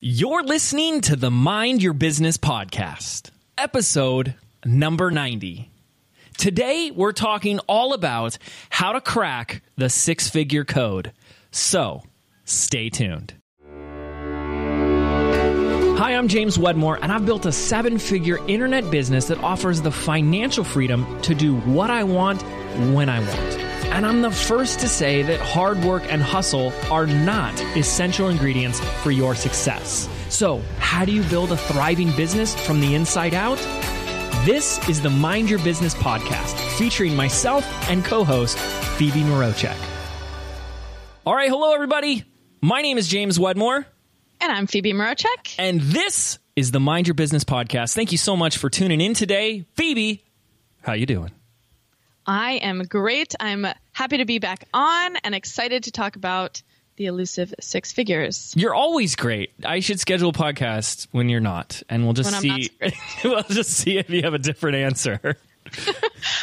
You're listening to the Mind Your Business podcast, episode number 90. Today, we're talking all about how to crack the six-figure code. So, stay tuned. Hi, I'm James Wedmore, and I've built a seven-figure internet business that offers the financial freedom to do what I want, when I want. And I'm the first to say that hard work and hustle are not essential ingredients for your success. So, how do you build a thriving business from the inside out? This is the Mind Your Business podcast, featuring myself and co-host Phoebe Mroczek. All right, hello everybody. My name is James Wedmore. And I'm Phoebe Mroczek. And this is the Mind Your Business podcast. Thank you so much for tuning in today. Phoebe, how you doing? I am great. I'm happy to be back on and excited to talk about the elusive six figures. You're always great. I should schedule a podcast when you're not, and we'll just see. We'll just see if you have a different answer.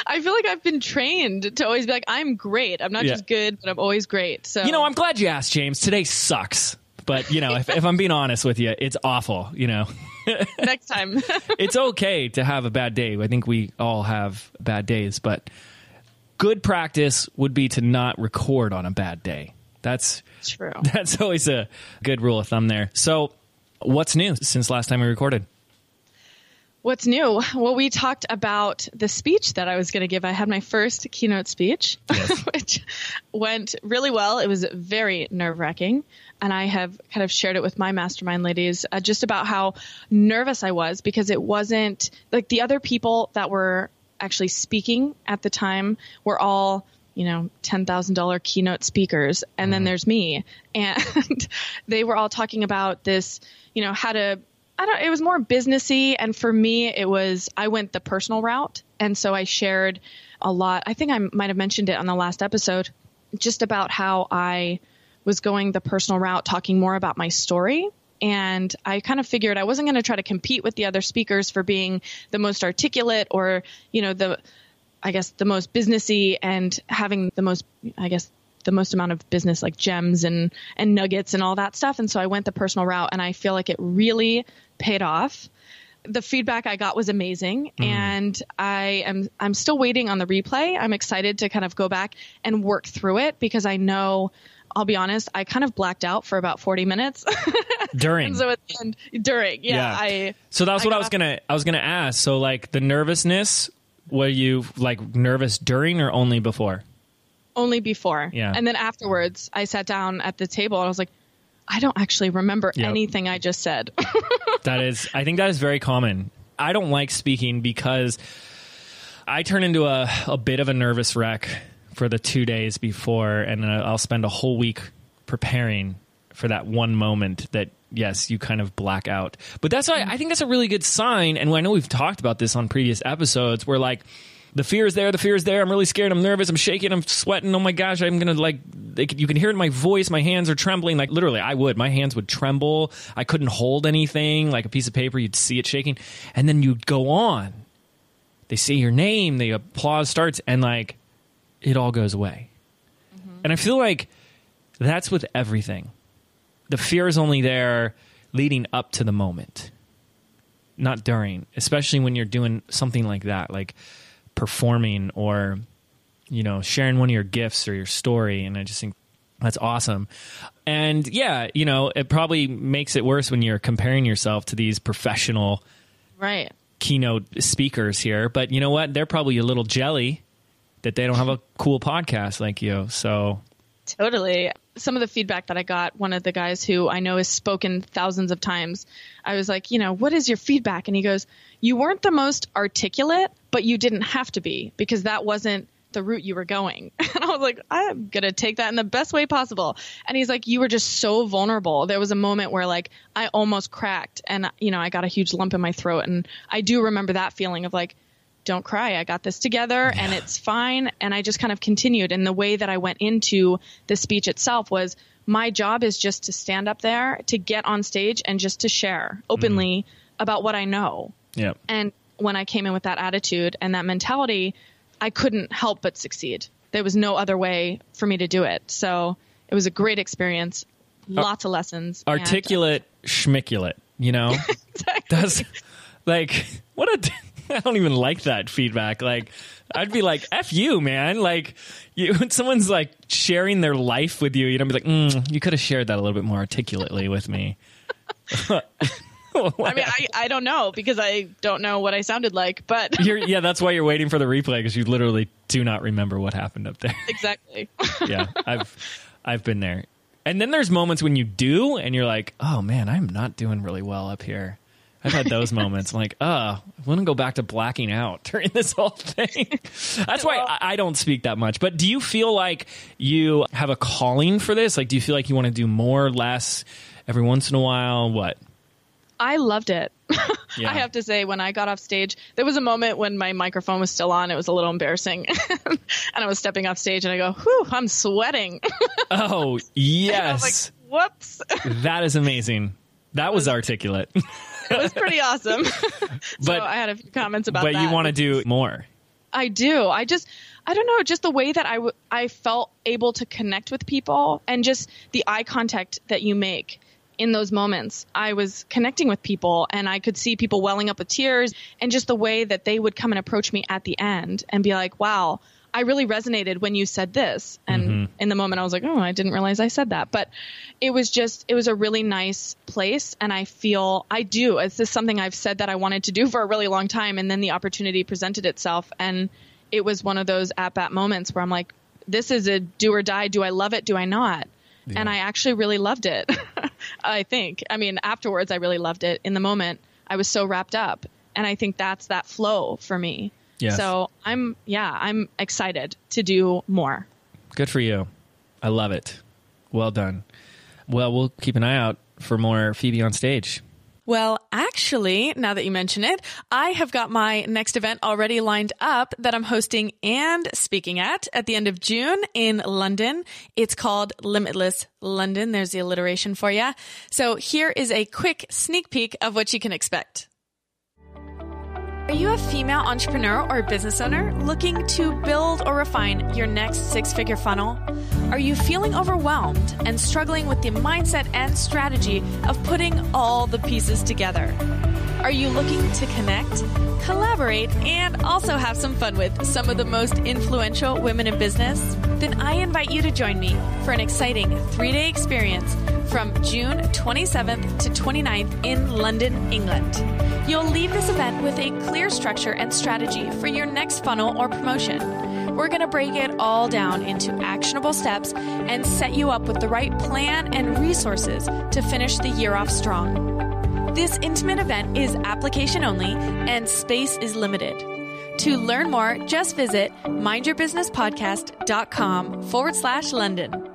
I feel like I've been trained to always be like, I'm great. I'm not just good, but I'm always great. So I'm glad you asked, James. Today sucks, but if I'm being honest with you, it's awful. Next time. It's okay to have a bad day. I think we all have bad days, but good practice would be to not record on a bad day. That's true. That's always a good rule of thumb there. So what's new since last time we recorded? What's new? Well, we talked about the speech that I was going to give. I had my first keynote speech, yes. Which went really well. It was very nerve-wracking. And I have kind of shared it with my mastermind ladies just about how nervous I was because it wasn't like the other people that were actually speaking at the time were all, $10,000 keynote speakers. And then there's me. And they were all talking about this, how to, it was more businessy. And for me, I went the personal route. And so I shared a lot. I think I might have mentioned it on the last episode, just about how I was going the personal route, talking more about my story. And I kind of figured I wasn't going to try to compete with the other speakers for being the most articulate or, the most businessy and having the most amount of business like gems and nuggets and all that stuff. And so I went the personal route and I feel like it really paid off. The feedback I got was amazing. And I'm still waiting on the replay. I'm excited to kind of go back and work through it because I know, I'll be honest, I kind of blacked out for about 40 minutes. During. And so at the end, yeah. So that's what I was gonna ask. So like the nervousness, were you like nervous during or only before? Only before. Yeah. And then afterwards, I sat down at the table and I was like, I don't actually remember anything I just said. I think that is very common. I don't like speaking because I turn into a bit of a nervous wreck for the 2 days before, and I'll spend a whole week preparing for that one moment that, yes, you kind of black out. But that's why I think that's a really good sign. And I know we've talked about this on previous episodes where like the fear is there. I'm really scared. I'm nervous. I'm shaking. I'm sweating. Oh my gosh. I'm going to you can hear it in my voice. My hands are trembling. Like literally my hands would tremble. I couldn't hold anything like a piece of paper. You'd see it shaking. And then you'd go on. They say your name. The applause starts and like it all goes away. And I feel like that's with everything. The fear is only there leading up to the moment, not during, especially when you're doing something like that, like performing or, sharing one of your gifts or your story. And I just think that's awesome. And it probably makes it worse when you're comparing yourself to these professional keynote speakers here. But you know what? They're probably a little jelly that they don't have a cool podcast like you. So totally. Some of the feedback that I got, one of the guys who I know has spoken thousands of times, I was like, what is your feedback? And he goes, you weren't the most articulate, but you didn't have to be because that wasn't the route you were going. And I was like, I'm going to take that in the best way possible. And he's like, you were just so vulnerable. There was a moment where like I almost cracked and, I got a huge lump in my throat. And I do remember that feeling of like, don't cry. I got this together and it's fine. And I just kind of continued. And the way that I went into the speech itself was my job is just to stand up there, to get on stage and just to share openly about what I know. Yep. And when I came in with that attitude and that mentality, I couldn't help but succeed. There was no other way for me to do it. So it was a great experience. Lots of lessons. Articulate schmiculate, you know? Exactly. That's like, I don't even like that feedback. Like, I'd be like, F you, man. Like, when someone's like sharing their life with you, you don't be like, you could have shared that a little bit more articulately with me. I mean, I don't know because I don't know what I sounded like, but that's why you're waiting for the replay, because you literally do not remember what happened up there. Exactly. Yeah, I've been there. And then there's moments when you do, and you're like, oh man, I'm not doing really well up here. I've had those moments. I'm like, I want to go back to blacking out during this whole thing. That's why I don't speak that much. But do you feel like you have a calling for this? Like, do you feel like you want to do more, less, every once in a while? What? I loved it. Yeah. I have to say, when I got off stage, there was a moment when my microphone was still on. It was a little embarrassing. And I was stepping off stage and I go, whew, I'm sweating. Oh, yes. I was like, whoops. That is amazing. That was articulate. It was pretty awesome. So I had a few comments about that. But you want to do more. I do. I don't know, just the way that I felt able to connect with people and just the eye contact that you make in those moments. I was connecting with people and I could see people welling up with tears, and just the way that they would come and approach me at the end and be like, wow, I really resonated when you said this. And in the moment I was like, oh, I didn't realize I said that. But it was a really nice place. And it's just something I've said that I wanted to do for a really long time. And then the opportunity presented itself. And it was one of those at-bat moments where I'm like, this is a do or die. Do I love it? Do I not? Yeah. And I actually really loved it. I think. I mean, afterwards, I really loved it. In the moment, I was so wrapped up. And I think that's that flow for me. Yes. So I'm excited to do more. Good for you. I love it. Well done. Well, we'll keep an eye out for more Phoebe on stage. Well, actually, now that you mention it, I have got my next event already lined up that I'm hosting and speaking at the end of June in London. It's called Limitless London. There's the alliteration for you. So here is a quick sneak peek of what you can expect. Are you a female entrepreneur or business owner looking to build or refine your next six-figure funnel? Are you feeling overwhelmed and struggling with the mindset and strategy of putting all the pieces together? Are you looking to connect, collaborate, and also have some fun with some of the most influential women in business? Then I invite you to join me for an exciting 3-day experience from June 27th to 29th in London, England. You'll leave this event with a clear structure and strategy for your next funnel or promotion. We're going to break it all down into actionable steps and set you up with the right plan and resources to finish the year off strong. This intimate event is application only and space is limited. To learn more, just visit mindyourbusinesspodcast.com/London.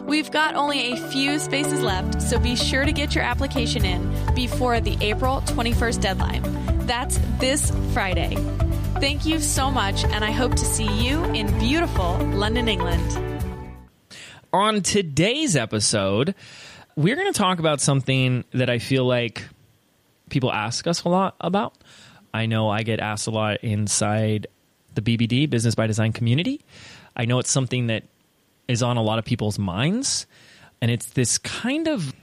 We've got only a few spaces left, so be sure to get your application in before the April 21st deadline. That's this Friday. Thank you so much, and I hope to see you in beautiful London, England. On today's episode, we're going to talk about something that I feel like people ask us a lot about. I know I get asked a lot inside the BBD, Business by Design community. I know it's something that is on a lot of people's minds. And it's this kind of,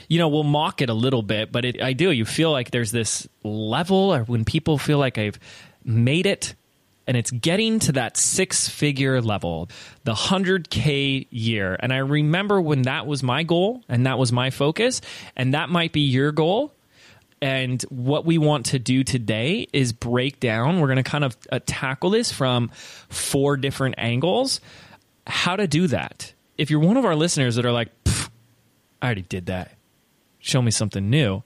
we'll mock it a little bit, but you feel like there's this level, or when people feel like I've made it, and it's getting to that 6-figure level, the 100K year. And I remember when that was my goal and that was my focus, and that might be your goal. And what we want to do today is break down. We're going to kind of tackle this from 4 different angles. How to do that. If you're one of our listeners that are like, I already did that, show me something new.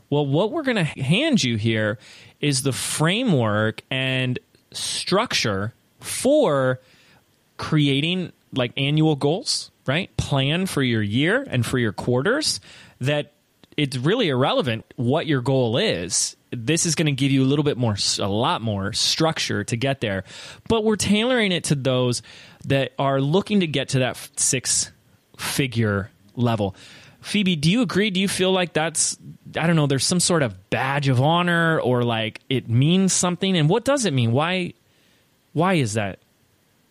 Well, what we're going to hand you here is the framework and structure for creating like annual goals, right? Plan for your year and for your quarters, that it's really irrelevant what your goal is. This is going to give you a lot more structure to get there. But we're tailoring it to those that are looking to get to that 6-figure level. Phoebe, do you agree? Do you feel like that's, I don't know, there's some sort of badge of honor, or like it means something? And what does it mean? Why is that?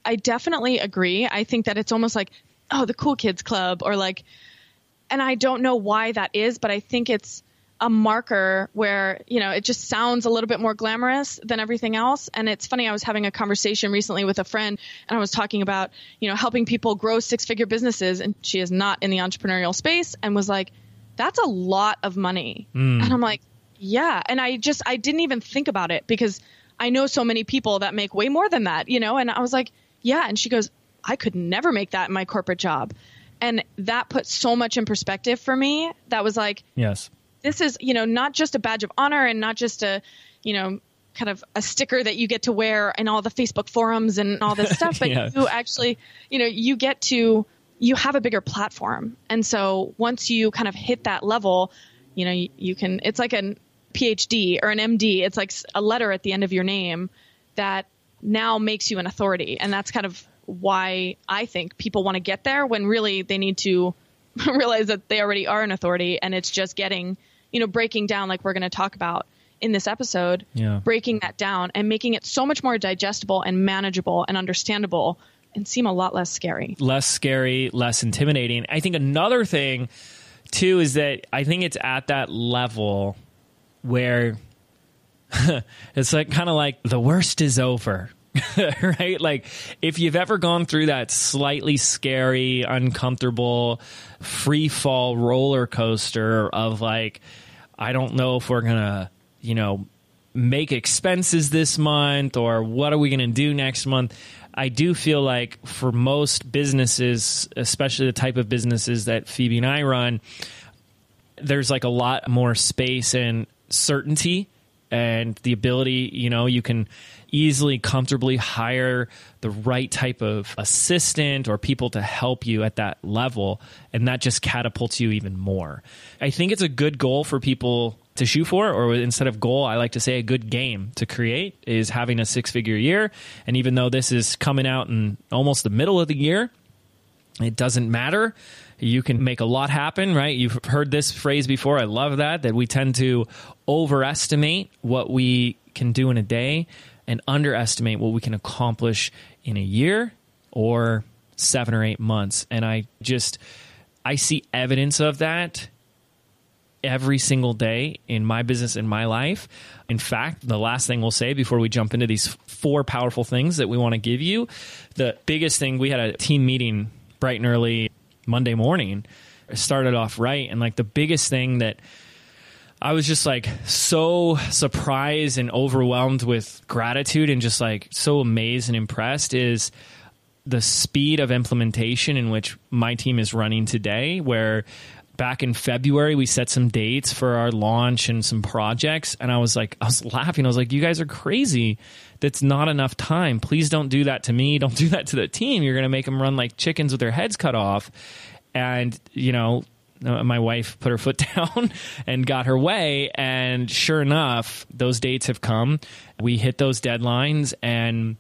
I definitely agree. I think that it's almost like, the cool kids club, or like, And I don't know why that is, but I think it's a marker where, it just sounds a little bit more glamorous than everything else. And it's funny, I was having a conversation recently with a friend, and I was talking about, helping people grow 6-figure businesses. And she is not in the entrepreneurial space, and was like, that's a lot of money. And I'm like, yeah. And I didn't even think about it, because I know so many people that make way more than that, and I was like, yeah. And she goes, I could never make that in my corporate job. And that put so much in perspective for me. That was like, yes, this is, not just a badge of honor, and not just a, kind of a sticker that you get to wear in all the Facebook forums and all this stuff, but yeah. You actually, you have a bigger platform. And so once you kind of hit that level, you can, it's like a PhD or an MD. It's like a letter at the end of your name that now makes you an authority. And that's kind of why I think people want to get there, when really they need to realize that they already are an authority. And it's just getting, breaking down, like we're going to talk about in this episode, breaking that down and making it so much more digestible and manageable and understandable, and seem a lot less scary. Less scary, less intimidating. I think another thing too is that I think it's at that level where it's like kind of like the worst is over. Right? Like if you've ever gone through that slightly scary, uncomfortable, free fall roller coaster of like, I don't know if we're going to, make expenses this month, or what are we going to do next month? I do feel like for most businesses, especially the type of businesses that Phoebe and I run, there's like a lot more space and certainty, and the ability, you can easily, comfortably hire the right type of assistant or people to help you at that level. And that just catapults you even more. I think it's a good goal for people to shoot for, or instead of goal, I like to say a good game to create is having a 6-figure year. And even though this is coming out in almost the middle of the year, it doesn't matter. You can make a lot happen, right? You've heard this phrase before. I love that we tend to overestimate what we can do in a day and underestimate what we can accomplish in a year or 7 or 8 months. And I see evidence of that every single day in my business, in my life. In fact, the last thing we'll say before we jump into these 4 powerful things that we want to give you, the biggest thing, we had a team meeting bright and early Monday morning. It started off right. And like the biggest thing that I was just like so surprised and overwhelmed with gratitude and just like so amazed and impressed is the speed of implementation in which my team is running today, where back in February, we set some dates for our launch and some projects. And I was laughing. I was like, you guys are crazy. That's not enough time. Please don't do that to me. Don't do that to the team. You're going to make them run like chickens with their heads cut off. And, my wife put her foot down and got her way. And sure enough, those dates have come. We hit those deadlines, and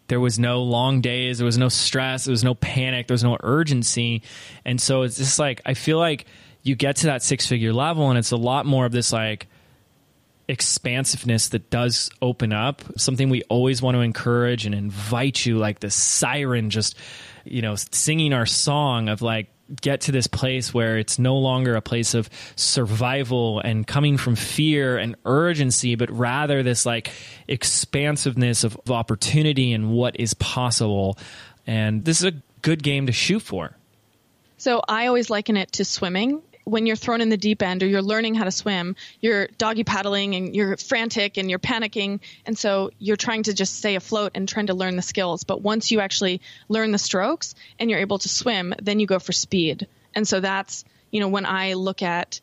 there was no long days. There was no stress. There was no panic. There was no urgency. And so it's just like, I feel like you get to that 6-figure level, and it's a lot more of this like expansiveness that does open up. Something we always want to encourage and invite you, like the siren just, singing our song of like, get to this place where it's no longer a place of survival and coming from fear and urgency, but rather this like expansiveness of opportunity and what is possible. And this is a good game to shoot for. So I always liken it to swimming. When you're thrown in the deep end or you're learning how to swim, you're doggy paddling and you're frantic and you're panicking. And so you're trying to just stay afloat and trying to learn the skills. But once you actually learn the strokes and you're able to swim, then you go for speed. And so that's, when I look at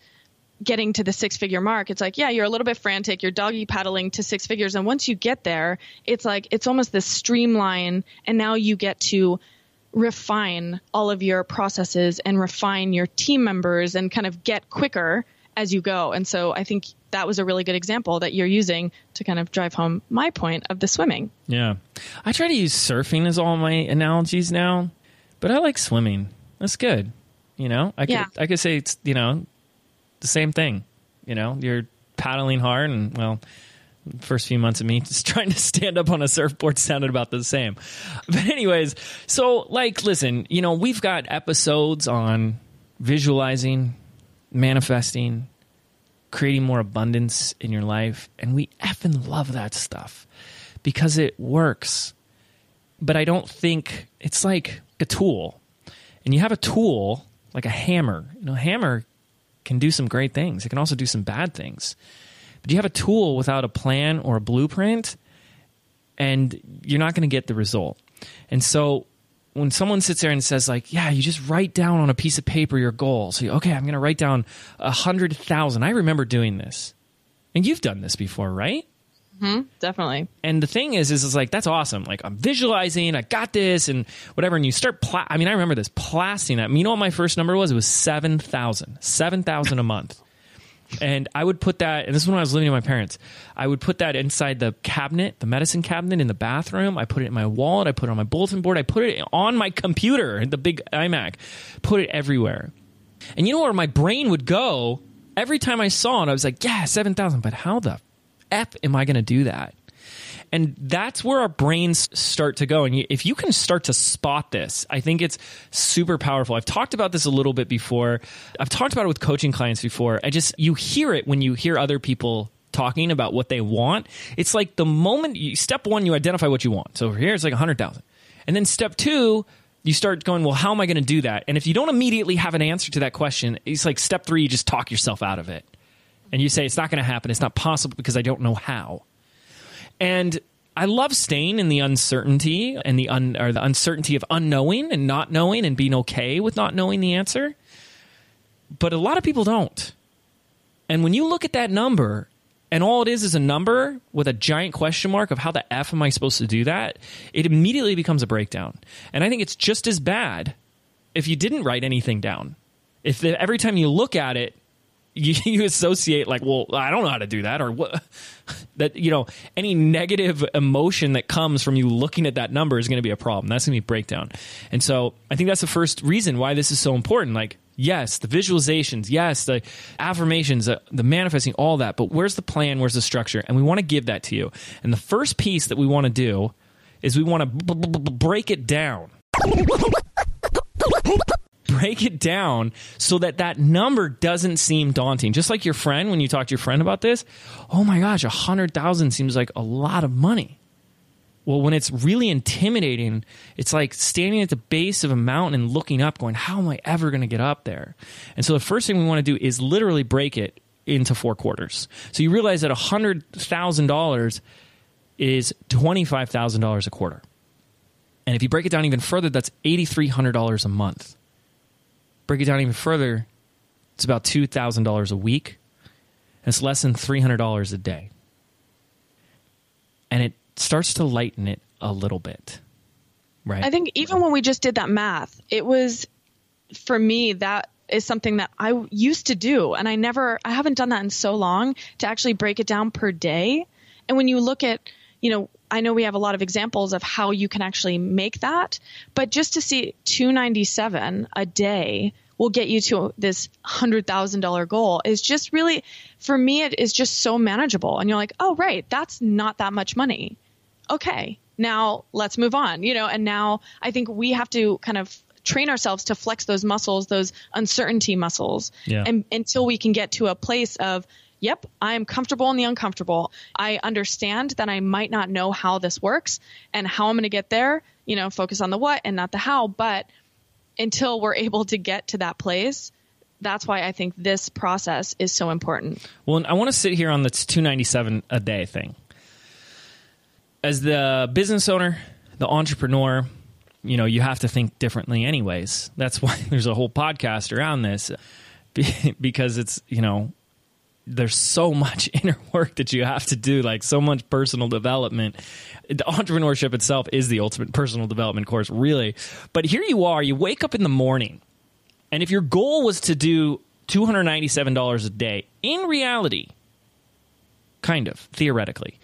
getting to the 6-figure mark, it's like, yeah, you're a little bit frantic, you're doggy paddling to 6 figures. And once you get there, it's like, it's almost this streamline. And now you get to refine all of your processes and refine your team members and kind of get quicker as you go. And so I think that was a really good example that you're using to kind of drive home my point of the swimming. Yeah. I try to use surfing as all my analogies now, but I like swimming. That's good. I could say it's, the same thing. You're paddling hard and, well, first few months of me just trying to stand up on a surfboard sounded about the same. But anyways, so like, listen, we've got episodes on visualizing, manifesting, creating more abundance in your life. And we effing love that stuff because it works. But I don't think it's like a tool. And you have a tool like a hammer. A hammer can do some great things. It can also do some bad things. But you have a tool without a plan or a blueprint, and you're not going to get the result. And so when someone sits there and says like, yeah, you just write down on a piece of paper your goal. So, okay, I'm going to write down 100,000. I remember doing this. And you've done this before, right? Mm-hmm, definitely. And the thing is like, that's awesome. Like, I'm visualizing, I got this and whatever. And you start, I remember this, blasting that. You know what my first number was? It was 7,000 a month. And I would put that, and this is when I was living with my parents, I would put that inside the cabinet, the medicine cabinet in the bathroom. I put it in my wallet. I put it on my bulletin board. I put it on my computer, the big iMac, put it everywhere. And you know where my brain would go? Every time I saw it, I was like, yeah, 7,000, but how the F am I going to do that? And that's where our brains start to go. And if you can start to spot this, I think it's super powerful. I've talked about this a little bit before. I've talked about it with coaching clients before. You hear it when you hear other people talking about what they want. It's like the moment step one, you identify what you want. So over here, it's like 100,000. And then step two, you start going, well, how am I going to do that? And if you don't immediately have an answer to that question, it's like step three, you just talk yourself out of it. And you say, it's not going to happen. It's not possible because I don't know how. And I love staying in the uncertainty and the uncertainty of unknowing and not knowing and being okay with not knowing the answer. But a lot of people don't. And when you look at that number, and all it is a number with a giant question mark of how the F am I supposed to do that, it immediately becomes a breakdown. And I think it's just as bad if you didn't write anything down. If every time you look at it, you associate like, well, I don't know how to do that, or what, that, any negative emotion that comes from you looking at that number is going to be a problem. That's going to be a breakdown. And so I think that's the first reason why this is so important. Like, yes, the visualizations, yes, the affirmations, the manifesting, all that. But where's the plan? Where's the structure? And we want to give that to you. And the first piece that we want to do is we want to break it down. Break it down so that number doesn't seem daunting. Just like your friend, when you talk to your friend about this, oh my gosh, 100,000 seems like a lot of money. Well, when it's really intimidating, it's like standing at the base of a mountain and looking up going, how am I ever going to get up there? And so the first thing we want to do is literally break it into 4 quarters. So you realize that $100,000 is $25,000 a quarter. And if you break it down even further, that's $8,300 a month. Break it down even further, it's about $2,000 a week, and it's less than $300 a day. And it starts to lighten it a little bit, right? I think even when we just did that math, it was, for me, that is something that I used to do, and I haven't done that in so long, to actually break it down per day. And when you look at, I know we have a lot of examples of how you can actually make that, but just to see $297 a day will get you to this $100,000 goal is just really, for me, it is just so manageable. And you're like, oh, right, that's not that much money. Okay, now let's move on, and now I think we have to kind of train ourselves to flex those muscles, those uncertainty muscles, and until we can get to a place of, yep, I am comfortable in the uncomfortable. I understand that I might not know how this works and how I'm going to get there, focus on the what and not the how. But until we're able to get to that place, that's why I think this process is so important. Well, I want to sit here on this $297 a day thing. As the business owner, the entrepreneur, you have to think differently anyways. That's why there's a whole podcast around this, because it's, there's so much inner work that you have to do, like so much personal development. The entrepreneurship itself is the ultimate personal development course, really. But here you are, you wake up in the morning, and if your goal was to do $297 a day, in reality, kind of, theoretically,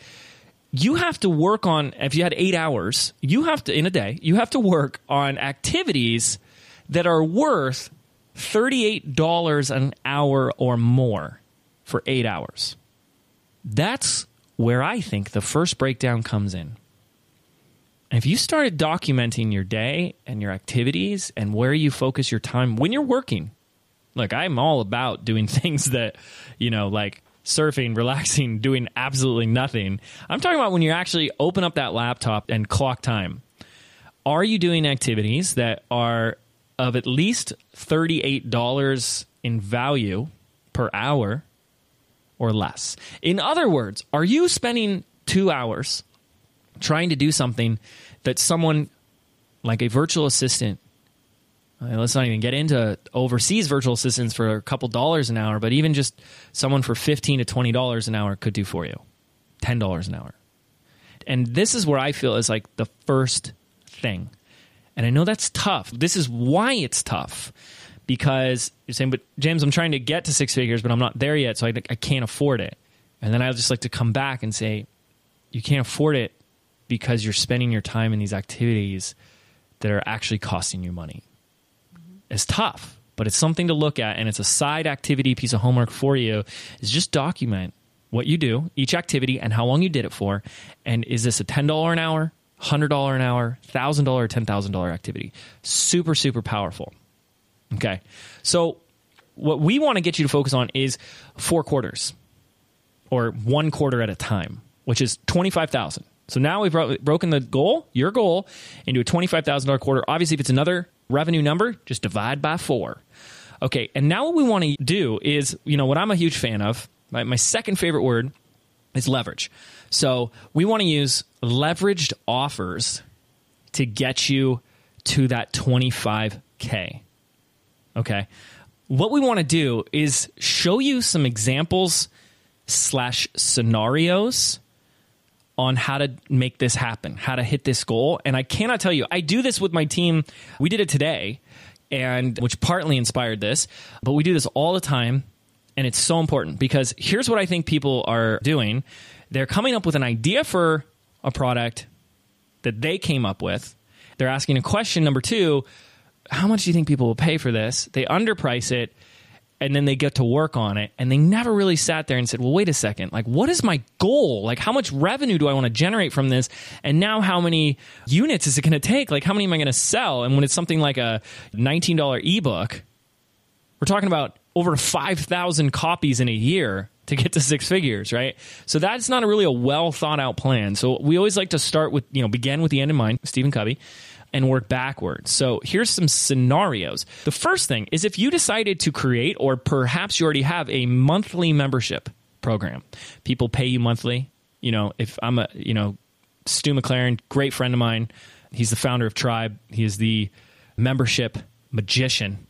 you have to work on, if you had 8 hours, in a day, you have to work on activities that are worth $38 an hour or more for 8 hours. That's where I think the first breakdown comes in. And if you started documenting your day and your activities and where you focus your time when you're working, Look, I'm all about doing things that, like surfing, relaxing, doing absolutely nothing. I'm talking about when you actually open up that laptop and clock time. Are you doing activities that are of at least $38 in value per hour or less? In other words, are you spending 2 hours trying to do something that someone like a virtual assistant, let's not even get into overseas virtual assistants for a couple dollars an hour, but even just someone for $15 to $20 an hour could do for you, $10 an hour. And this is where I feel is like the first thing. And I know that's tough. This is why it's tough, because you're saying, but James, I'm trying to get to six figures, but I'm not there yet, so I can't afford it. And then I just like to come back and say, you can't afford it because you're spending your time in these activities that are actually costing you money. It's tough, but it's something to look at, and it's a side activity piece of homework for you, is just document what you do, each activity, and how long you did it for, and is this a $10 an hour, $100 an hour, $1,000, or $10,000 activity? Super, super powerful. Okay, so what we want to get you to focus on is 4 quarters, or 1 quarter at a time, which is $25,000. So now we've broken the goal, your goal, into a $25,000 quarter. Obviously, if it's another revenue number, just divide by 4. Okay, and now what we want to do is, what I'm a huge fan of, my second favorite word is leverage. So we want to use leveraged offers to get you to that 25K. Okay, what we want to do is show you some examples / scenarios on how to make this happen, how to hit this goal. And I cannot tell you, I do this with my team. We did it today, and which partly inspired this, but we do this all the time, and it's so important because here's what I think people are doing. They're coming up with an idea for a product that they came up with. They're asking a question, number 2, how much do you think people will pay for this? They underprice it, and then they get to work on it, and they never really sat there and said, well, wait a second, like, what is my goal? Like, how much revenue do I want to generate from this? And now how many units is it going to take? Like, how many am I going to sell? And when it's something like a $19 ebook, we're talking about over 5,000 copies in a year to get to 6 figures, right? So that's not really a well thought out plan. So we always like to start with, begin with the end in mind, Stephen Covey, and work backwards. So here's some scenarios. The first thing is if you decided to create, or perhaps you already have, a monthly membership program. People pay you monthly. If I'm Stu McLaren, great friend of mine. He's the founder of Tribe. He is the membership magician.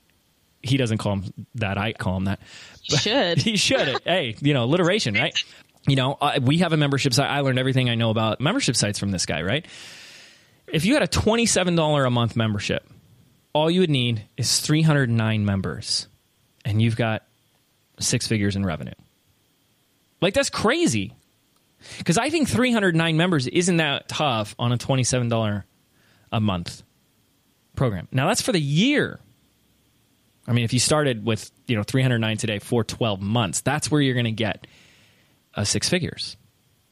He doesn't call him that. I call him that. He should. He should. Hey, alliteration, right? We have a membership site. I learned everything I know about membership sites from this guy, right? If you had a $27 a month membership, all you would need is 309 members, and you've got 6 figures in revenue. Like, that's crazy. Because I think 309 members isn't that tough on a $27 a month program. Now, that's for the year. I mean, if you started with 309 today for 12 months, that's where you're going to get 6 figures.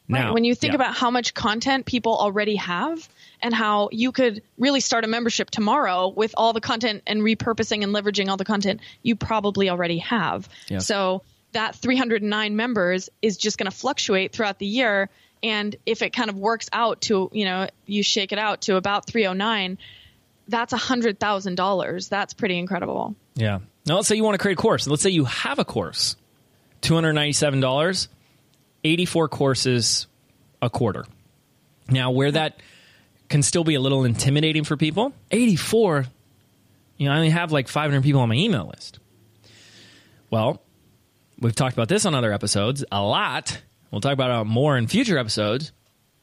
Now, right. When you think about how much content people already have, and how you could really start a membership tomorrow with all the content and repurposing and leveraging all the content you probably already have. Yeah. So that 309 members is just going to fluctuate throughout the year. And if it kind of works out to, you shake it out to about 309, that's $100,000. That's pretty incredible. Yeah. Now, let's say you want to create a course. Let's say you have a course, $297, 84 courses a quarter. Now, where that can still be a little intimidating for people, 84, I only have like 500 people on my email list. Well, we've talked about this on other episodes a lot. We'll talk about it more in future episodes.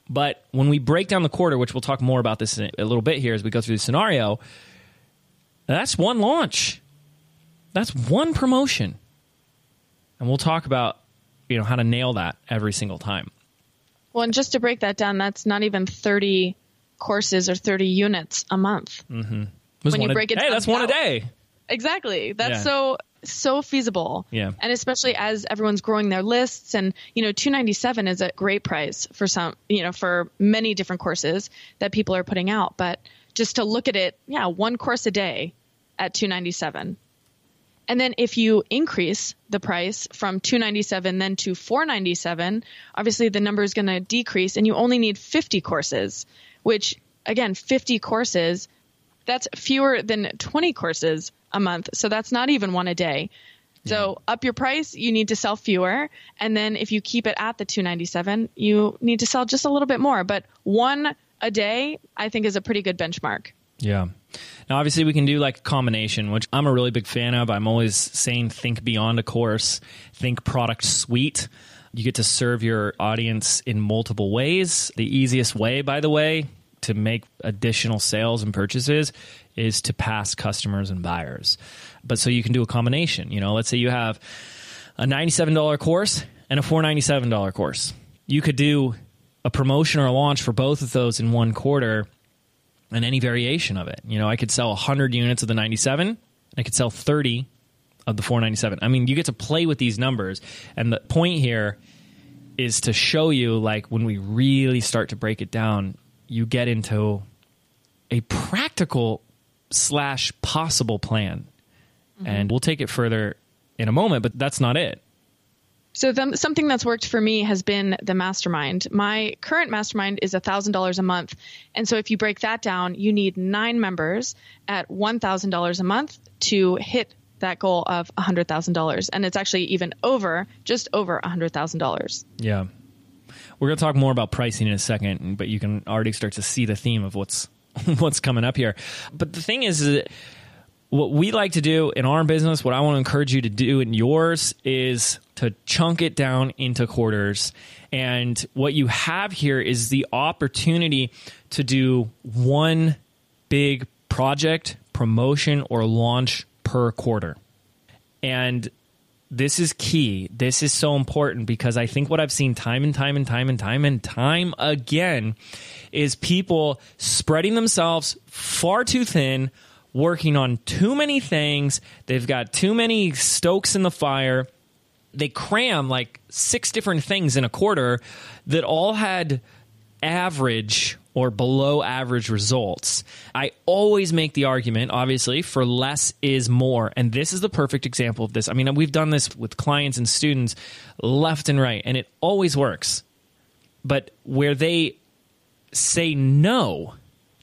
But when we break down the quarter, which we'll talk more about this in a little bit here as we go through the scenario, that's one launch. That's one promotion. And we'll talk about, how to nail that every single time. Well, and just to break that down, that's not even 30 courses or 30 units a month. Mm-hmm. When you break it down, that's one a day. Exactly. That's so feasible. Yeah. And especially as everyone's growing their lists, and $297 is a great price for some, for many different courses that people are putting out. But just to look at it, one course a day at $297. And then if you increase the price from $297 then to $497, obviously the number is going to decrease and you only need 50 courses, which again, 50 courses, that's fewer than 20 courses a month. So that's not even one a day. So up your price, you need to sell fewer. And then if you keep it at the $297, you need to sell just a little bit more. But one a day, I think, is a pretty good benchmark. Yeah. Now, obviously, we can do like a combination, which I'm a really big fan of. I'm always saying think beyond a course, think product suite. You get to serve your audience in multiple ways. The easiest way, by the way, to make additional sales and purchases is to pass customers and buyers. But so you can do a combination. You know, let's say you have a $97 course and a $497 course. You could do a promotion or a launch for both of those in one quarter and any variation of it. You know, I could sell 100 units of the 97, and I could sell 30 of the 497. I mean, you get to play with these numbers. And the point here is to show you, like, when we really start to break it down, you get into a practical / possible plan. And we'll take it further in a moment, but that's not it. So something that's worked for me has been the Mastermind. My current Mastermind is $1,000 a month. And so if you break that down, you need 9 members at $1,000 a month to hit that goal of $100,000. And it's actually even just over $100,000. Yeah. We're going to talk more about pricing in a second, but you can already start to see the theme of what's coming up here. But the thing is that what we like to do in our business, what I want to encourage you to do in yours, is to chunk it down into quarters. And what you have here is the opportunity to do one big project, promotion, or launch per quarter. And this is key. This is so important because I think what I've seen time and time again is people spreading themselves far too thin, working on too many things. They've got too many stokes in the fire. They cram like 6 different things in a quarter that all had average or below average results. I always make the argument, obviously, for less is more. And this is the perfect example of this. I mean, we've done this with clients and students left and right, and it always works. But where they say no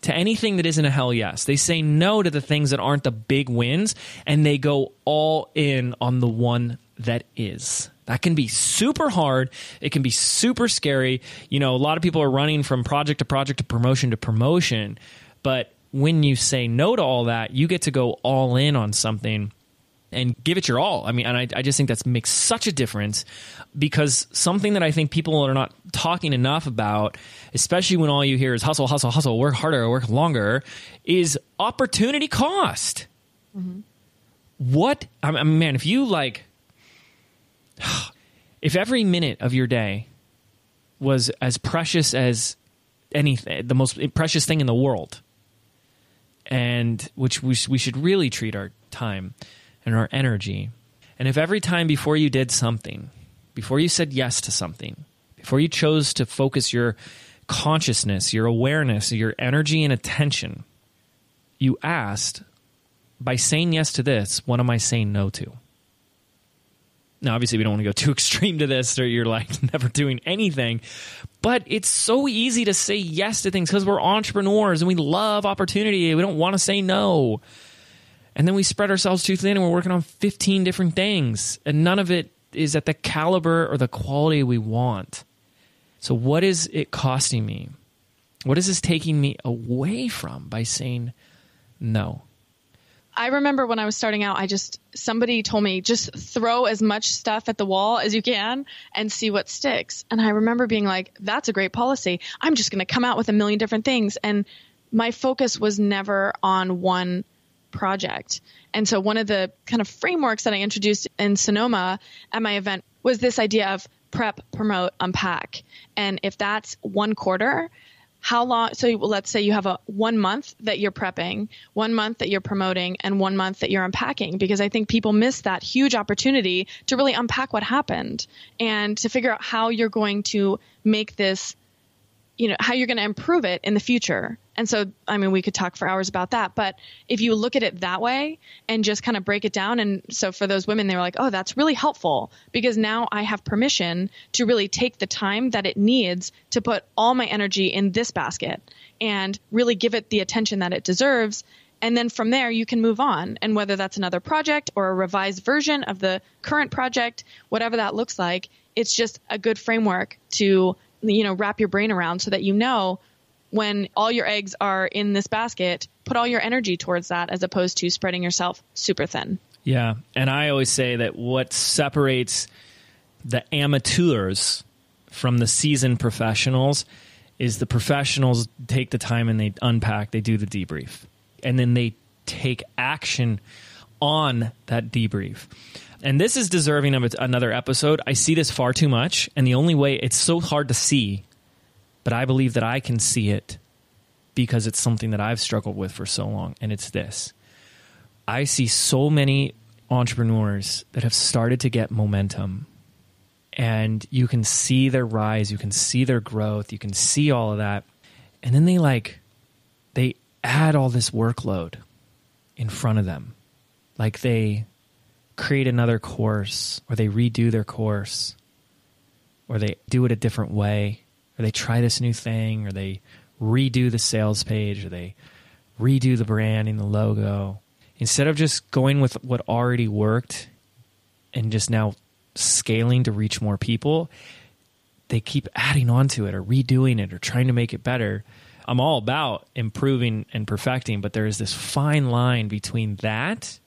to anything that isn't a hell yes, they say no to the things that aren't the big wins, and they go all in on the one that is. That can be super hard. It can be super scary. You know, a lot of people are running from project to project to promotion. But when you say no to all that, you get to go all in on something and give it your all. I mean, and I just think that makes such a difference, because something that I think people are not talking enough about, especially when all you hear is hustle, hustle, hustle, work harder, work longer, is opportunity cost. Mm-hmm. I mean, man, if you if every minute of your day was as precious as anything, the most precious thing in the world, and which we should really treat our time and our energy, and if every time before you did something, before you said yes to something, before you chose to focus your consciousness, your awareness, your energy and attention, you asked, by saying yes to this, what am I saying no to? Now, obviously, we don't want to go too extreme to this, or you're like never doing anything. But it's so easy to say yes to things because we're entrepreneurs and we love opportunity. We don't want to say no. And then we spread ourselves too thin and we're working on 15 different things. And none of it is at the caliber or the quality we want. So what is it costing me? What is this taking me away from by saying no? I remember when I was starting out, somebody told me, just throw as much stuff at the wall as you can and see what sticks. And I remember being like, that's a great policy. I'm just going to come out with a million different things. And my focus was never on one project. And so one of the kind of frameworks that I introduced in Sonoma at my event was this idea of prep, promote, unpack. And if that's one quarter, how long? So let's say you have 1 month that you're prepping, 1 month that you're promoting, and 1 month that you're unpacking, because I think people miss that huge opportunity to really unpack what happened and to figure out how you're going to make this how you're going to improve it in the future. And so, I mean, we could talk for hours about that, but if you look at it that way and just kind of break it down. And so for those women, they were like, oh, that's really helpful because now I have permission to really take the time that it needs to put all my energy in this basket and really give it the attention that it deserves. And then from there, you can move on. And whether that's another project or a revised version of the current project, whatever that looks like, it's just a good framework to, wrap your brain around so that when all your eggs are in this basket, put all your energy towards that as opposed to spreading yourself super thin. Yeah. And I always say that what separates the amateurs from the seasoned professionals is the professionals take the time and they unpack, they do the debrief, and then they take action on that debrief. And this is deserving of another episode. I see this far too much, and the only way, it's so hard to see, but I believe that I can see it because it's something that I've struggled with for so long, and it's this. I see so many entrepreneurs that have started to get momentum, and you can see their rise, you can see their growth, you can see all of that, and then they add all this workload in front of them. Like they create another course, or they redo their course, or they do it a different way, or they try this new thing, or they redo the sales page, or they redo the branding, the logo. Instead of just going with what already worked and just now scaling to reach more people, they keep adding on to it or redoing it or trying to make it better. I'm all about improving and perfecting, but there is this fine line between that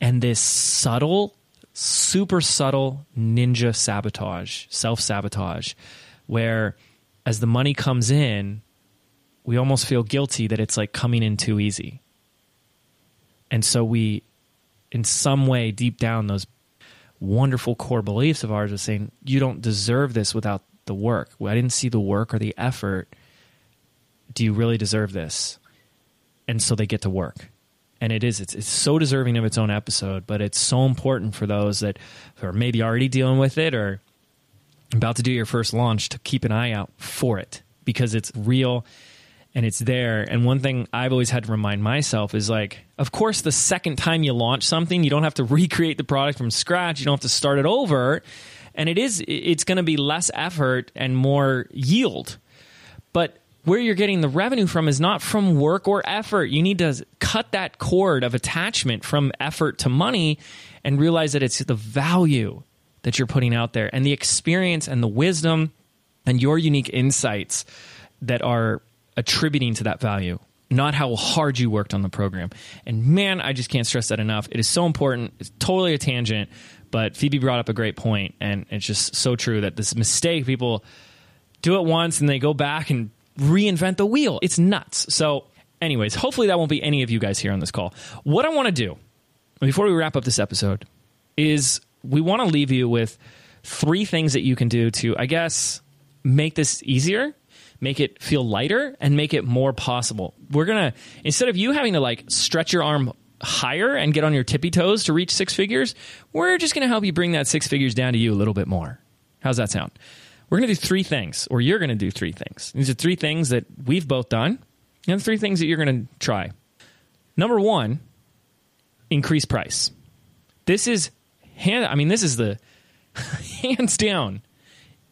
and this subtle, super subtle ninja sabotage, self-sabotage, where as the money comes in, we almost feel guilty that it's like coming in too easy. And so we, in some way, deep down, those wonderful core beliefs of ours are saying, you don't deserve this without the work. Well, I didn't see the work or the effort. Do you really deserve this? And so they get to work. And it's so deserving of its own episode, but it's so important for those that are maybe already dealing with it or about to do your first launch to keep an eye out for it because it's real and it's there. And one thing I've always had to remind myself is like, of course, the second time you launch something, you don't have to recreate the product from scratch. You don't have to start it over. And it's going to be less effort and more yield. But where you're getting the revenue from is not from work or effort. You need to cut that cord of attachment from effort to money and realize that it's the value that you're putting out there and the experience and the wisdom and your unique insights that are attributing to that value, not how hard you worked on the program. And man, I just can't stress that enough. It is so important. It's totally a tangent, but Phoebe brought up a great point, and it's just so true that this mistake, people do it once and they go back and reinvent the wheel. It's nuts. So anyways, hopefully that won't be any of you guys here on this call. What I want to do before we wrap up this episode is we want to leave you with 3 things that you can do to, I guess, make this easier, make it feel lighter, and make it more possible. We're going to, instead of you having to like stretch your arm higher and get on your tippy toes to reach 6 figures, we're just going to help you bring that 6 figures down to you a little bit more. How's that sound? We're going to do 3 things, or you're going to do 3 things. These are 3 things that we've both done, and 3 things that you're going to try. Number 1, increase price. This is the hands down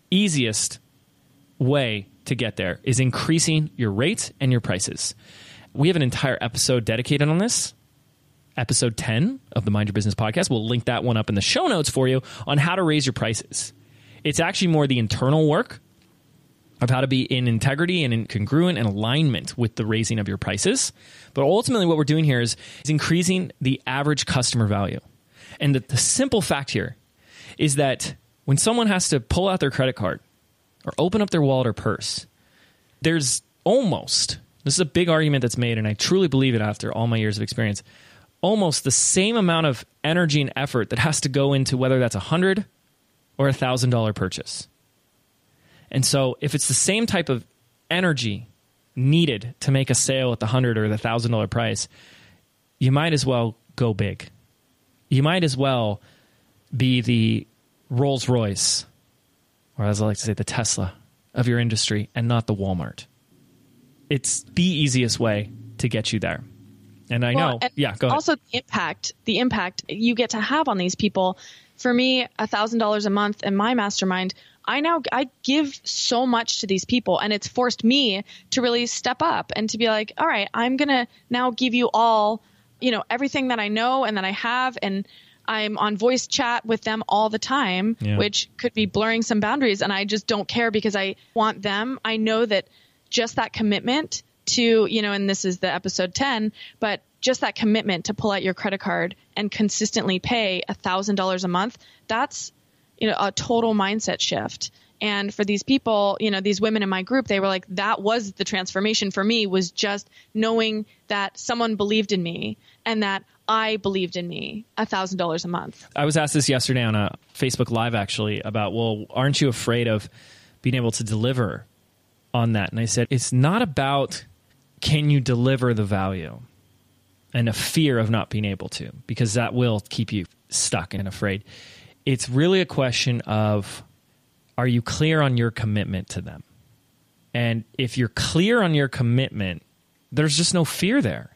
easiest way to get there is increasing your rates and your prices. We have an entire episode dedicated on this. Episode 10 of the Mind Your Business podcast. We'll link that one up in the show notes for you on how to raise your prices. It's actually more the internal work of how to be in integrity and in congruent and alignment with the raising of your prices. But ultimately what we're doing here is increasing the average customer value. And the simple fact here is that when someone has to pull out their credit card or open up their wallet or purse, there's almost, this is a big argument that's made, and I truly believe it after all my years of experience, almost the same amount of energy and effort that has to go into whether that's $100 or $1,000 purchase. And so if it's the same type of energy needed to make a sale at the $100 or the $1,000 price, you might as well go big. You might as well be the Rolls Royce, or as I like to say, the Tesla of your industry and not the Walmart. It's the easiest way to get you there. And I know, yeah, go ahead. Also the impact you get to have on these people. For me, $1,000 a month in my mastermind, I give so much to these people, and it's forced me to really step up and to be like, all right, I'm going to now give you all, everything that I know and that I have. And I'm on voice chat with them all the time, which could be blurring some boundaries. And I just don't care because I want them. I know that just that commitment to, and this is the episode 10, but just that commitment to pull out your credit card and consistently pay $1,000 a month, that's, a total mindset shift. And for these people, these women in my group, they were like, that was the transformation for me, was just knowing that someone believed in me and that I believed in me, $1,000 a month. I was asked this yesterday on a Facebook Live, actually, about, well, aren't you afraid of being able to deliver on that? And I said, it's not about can you deliver the value and a fear of not being able to, because that will keep you stuck and afraid. It's really a question of, are you clear on your commitment to them? And if you're clear on your commitment, there's just no fear there.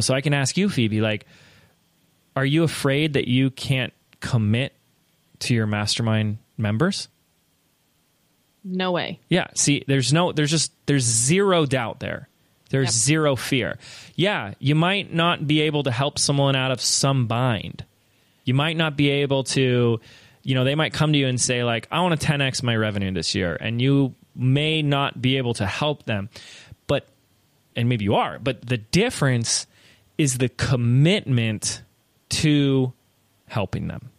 So I can ask you, Phoebe, like, are you afraid that you can't commit to your mastermind members? No way. Yeah. See, there's zero doubt there. There's zero fear. Yeah. You might not be able to help someone out of some bind. You might not be able to, they might come to you and say, like, I want to 10x my revenue this year. And you may not be able to help them, and maybe you are, but the difference is the commitment to helping them.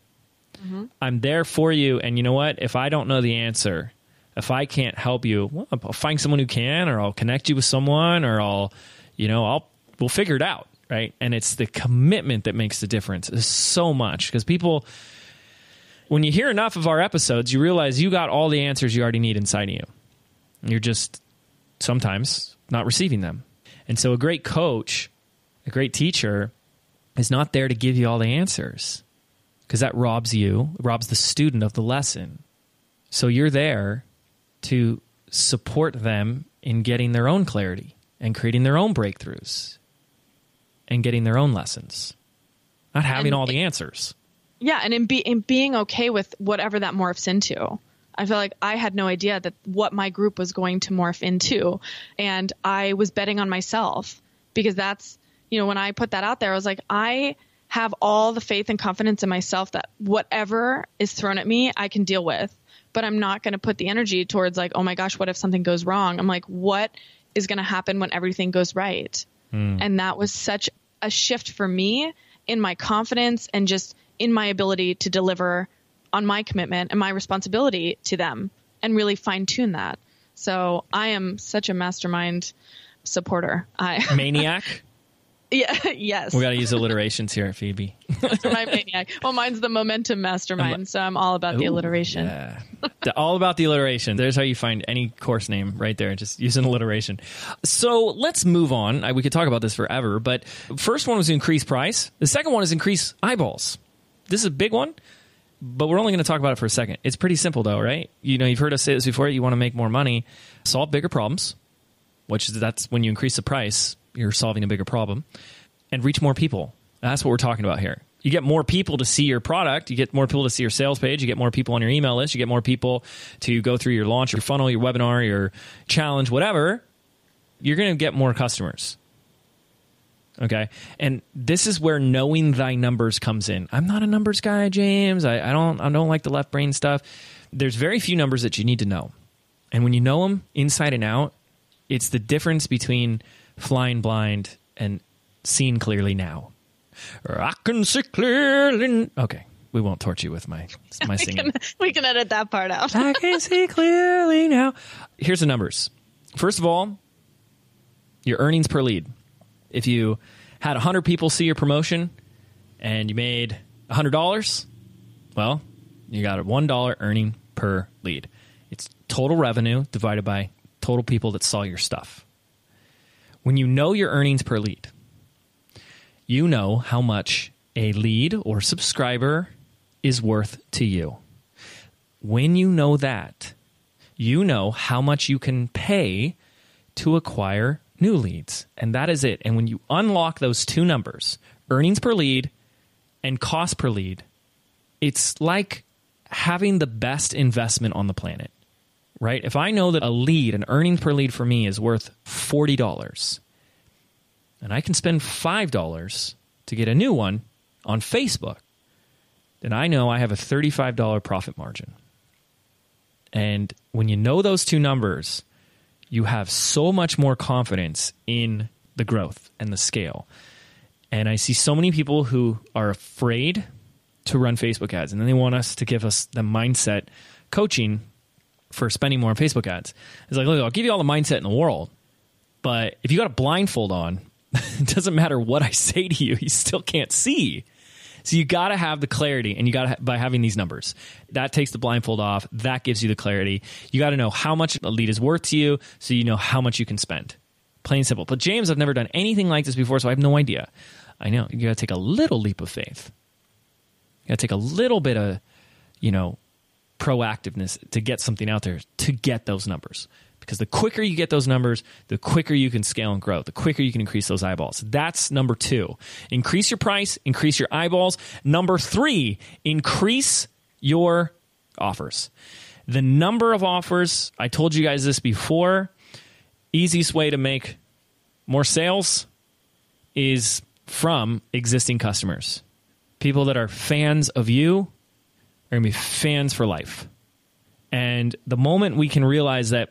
Mm-hmm. I'm there for you. And you know what? If I don't know the answer, if I can't help you, well, I'll find someone who can, or I'll connect you with someone, or we'll figure it out. Right. And it's the commitment that makes the difference. It's so much, because people, when you hear enough of our episodes, you realize you got all the answers you already need inside of you. You're just sometimes not receiving them. And so a great coach, a great teacher is not there to give you all the answers, because that robs the student of the lesson. So you're there to support them in getting their own clarity and creating their own breakthroughs and getting their own lessons, not having all the answers. Yeah, and in being okay with whatever that morphs into. I feel like I had no idea that what my group was going to morph into, and I was betting on myself, because that's, when I put that out there, I was like, I have all the faith and confidence in myself that whatever is thrown at me, I can deal with, but I'm not going to put the energy towards like, oh my gosh, what if something goes wrong? I'm like, what is going to happen when everything goes right? And that was such a shift for me in my confidence and just in my ability to deliver on my commitment and my responsibility to them and really fine tune that. So I am such a mastermind supporter. Maniac? Yeah. Yes. We got to use alliterations here at Phoebe. Mastermind maniac. Well, mine's the momentum mastermind. So I'm all about the alliteration. Yeah. All about the alliteration. There's how you find any course name right there. Just use an alliteration. So let's move on. We could talk about this forever, but first one was increase price. The second one is increase eyeballs. This is a big one, but we're only going to talk about it for a second. It's pretty simple though, right? You've heard us say this before. You want to make more money, solve bigger problems, that's when you increase the price, you're solving a bigger problem, and reach more people. That's what we're talking about here. You get more people to see your product. You get more people to see your sales page. You get more people on your email list. You get more people to go through your launch, your funnel, your webinar, your challenge, whatever. You're going to get more customers. Okay. And this is where knowing thy numbers comes in. I'm not a numbers guy, James. I don't like the left brain stuff. There's very few numbers that you need to know. And when you know them inside and out, it's the difference between flying blind and seeing clearly now. Or I can see clearly. Okay. We won't torture you with my singing. We can edit that part out. I can see clearly now. Here's the numbers. First of all, your earnings per lead. If you had 100 people see your promotion and you made $100, well, you got a $1 earning per lead. It's total revenue divided by total people that saw your stuff. When you know your earnings per lead, you know how much a lead or subscriber is worth to you. When you know that, you know how much you can pay to acquire new leads. And that is it. And when you unlock those two numbers, earnings per lead and cost per lead, it's like having the best investment on the planet, right? If I know that a lead, an earnings per lead for me is worth $40, and I can spend $5 to get a new one on Facebook, then I know I have a $35 profit margin. And when you know those two numbers, you have so much more confidence in the growth and the scale. And I see so many people who are afraid to run Facebook ads, and then they want us to give us the mindset coaching for spending more on Facebook ads. It's like, look, I'll give you all the mindset in the world, but if you got a blindfold on, it doesn't matter what I say to you, you still can't see. So you got to have the clarity, and you got to by having these numbers. That takes the blindfold off. That gives you the clarity. You got to know how much a lead is worth to you, so you know how much you can spend. Plain and simple. But James, I've never done anything like this before, so I have no idea. I know. You got to take a little leap of faith. You got to take a little bit of, proactiveness to get something out there to get those numbers. Because the quicker you get those numbers, the quicker you can scale and grow, the quicker you can increase those eyeballs. That's number 2. Increase your price, increase your eyeballs. Number 3, increase your offers. The number of offers, I told you guys this before, easiest way to make more sales is from existing customers. People that are fans of you are going to be fans for life. And the moment we can realize that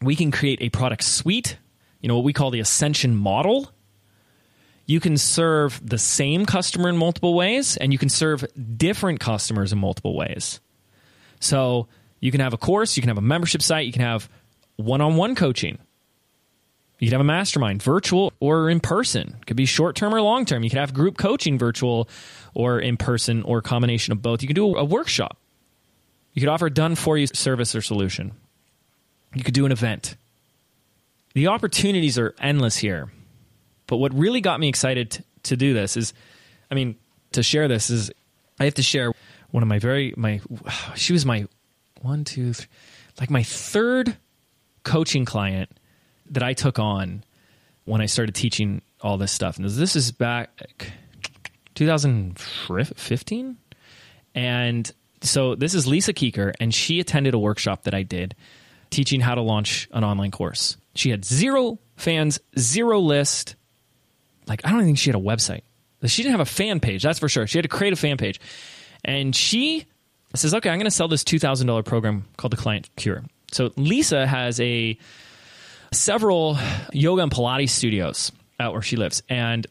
we can create a product suite, what we call the Ascension model, you can serve the same customer in multiple ways, and you can serve different customers in multiple ways. So you can have a course, you can have a membership site, you can have one-on-one coaching. You can have a mastermind, virtual or in person. It could be short-term or long-term. You can have group coaching, virtual or in person, or a combination of both. You can do a workshop. You could offer a done-for-you service or solution. You could do an event. The opportunities are endless here. But what really got me excited to do this is, to share this is, I have to share one of she was my 1, 2, 3, like my third coaching client that I took on when I started teaching all this stuff. And this is back 2015. And so this is Lisa Keeker, and she attended a workshop that I did teaching how to launch an online course. She had 0 fans, 0 list. I don't think she had a website. She didn't have a fan page, that's for sure. She had to create a fan page. And she says, okay, I'm going to sell this $2,000 program called the Client Cure. So Lisa has several yoga and Pilates studios out where she lives. And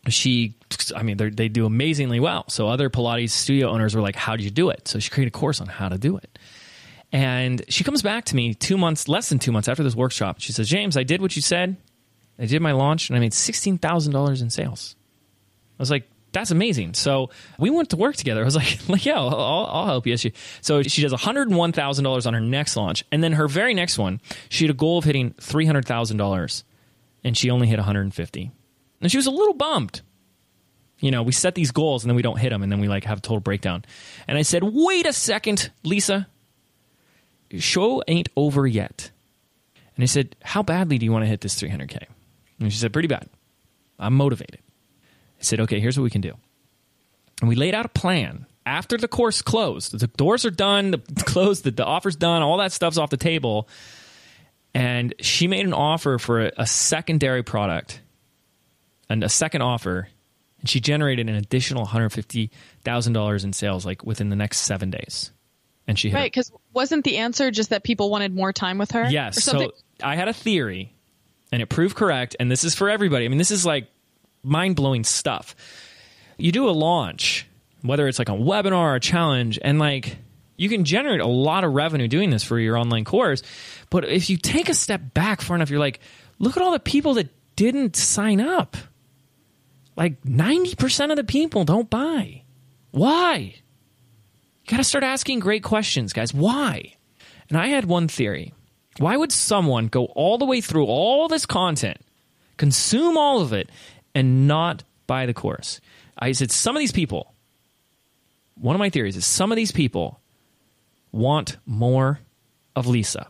they do amazingly well. So other Pilates studio owners were like, how do you do it? So she created a course on how to do it. And she comes back to me less than 2 months after this workshop. She says, James, I did what you said. I did my launch, and I made $16,000 in sales. I was like, that's amazing. So we went to work together. I was like, yeah, I'll help you. So she does $101,000 on her next launch. And then her very next one, she had a goal of hitting $300,000, and she only hit $150,000. And she was a little bummed. We set these goals, and then we don't hit them, and then we have a total breakdown. And I said, wait a second, Lisa. Show ain't over yet. And I said, how badly do you want to hit this 300K? And she said, pretty bad. I'm motivated. I said, okay, here's what we can do. And we laid out a plan. After the course closed, the doors are done, the offer's done, all that stuff's off the table. And she made an offer for a secondary product and a second offer. And she generated an additional $150,000 in sales within the next 7 days. And she hit right, because wasn't the answer just that people wanted more time with her? Yes. So I had a theory, and it proved correct. And this is for everybody. This is mind-blowing stuff. You do a launch, whether it's a webinar or a challenge, and you can generate a lot of revenue doing this for your online course. But if you take a step back far enough, you're like, look at all the people that didn't sign up. 90% of the people don't buy. Why? You got to start asking great questions, guys. Why? And I had one theory. Why would someone go all the way through all this content, consume all of it, and not buy the course? I said, some of these people, one of my theories is some of these people want more of Lisa.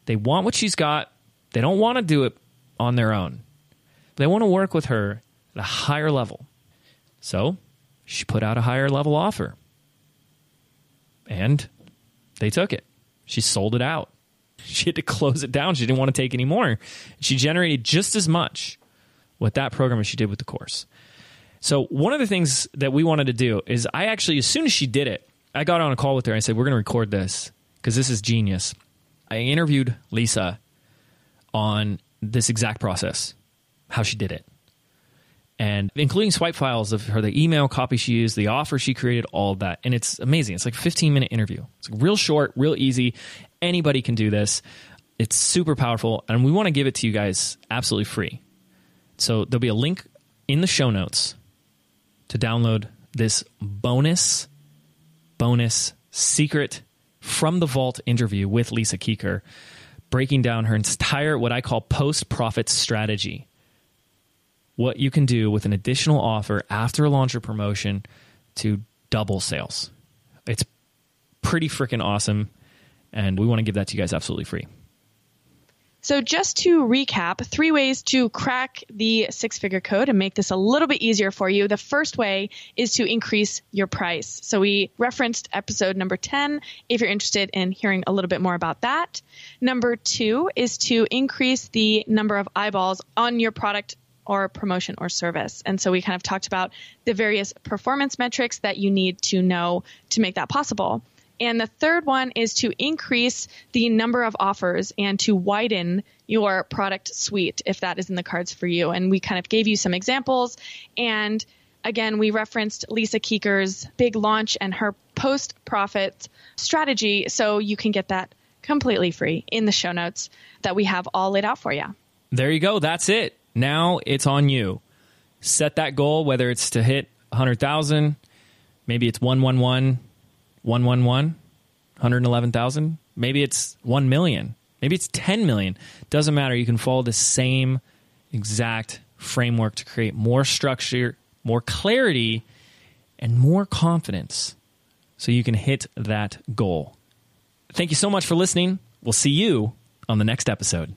They want what she's got. They don't want to do it on their own. They want to work with her at a higher level. So she put out a higher level offer. And they took it. She sold it out. She had to close it down. She didn't want to take any more. She generated just as much with that program as she did with the course. So one of the things that we wanted to do is I actually, as soon as she did it, I got on a call with her. I said, we're going to record this because this is genius. I interviewed Lisa on this exact process, how she did it. And including swipe files of her, the email copy she used, the offer she created, all of that. And it's amazing. It's like a 15-minute interview. It's like real short, real easy. Anybody can do this. It's super powerful. And we want to give it to you guys absolutely free. So there'll be a link in the show notes to download this bonus secret from the vault interview with Lisa Keeker, breaking down her entire, what I call post-profit strategy. What you can do with an additional offer after a launch or promotion to double sales. It's pretty freaking awesome, and we want to give that to you guys absolutely free. So just to recap, 3 ways to crack the 6-figure code and make this a little bit easier for you. The first way is to increase your price. So we referenced episode number 10 if you're interested in hearing a little bit more about that. Number 2 is to increase the number of eyeballs on your product or promotion or service. And so we kind of talked about the various performance metrics that you need to know to make that possible. And the third one is to increase the number of offers and to widen your product suite if that is in the cards for you. And we kind of gave you some examples. And again, we referenced Lisa Keeker's big launch and her post-profit strategy. So you can get that completely free in the show notes that we have all laid out for you. There you go. That's it. Now it's on you. Set that goal, whether it's to hit 100,000, maybe it's 111, 111, 111,000. Maybe it's 1 million. Maybe it's 10 million. Doesn't matter. You can follow the same exact framework to create more structure, more clarity, and more confidence so you can hit that goal. Thank you so much for listening. We'll see you on the next episode.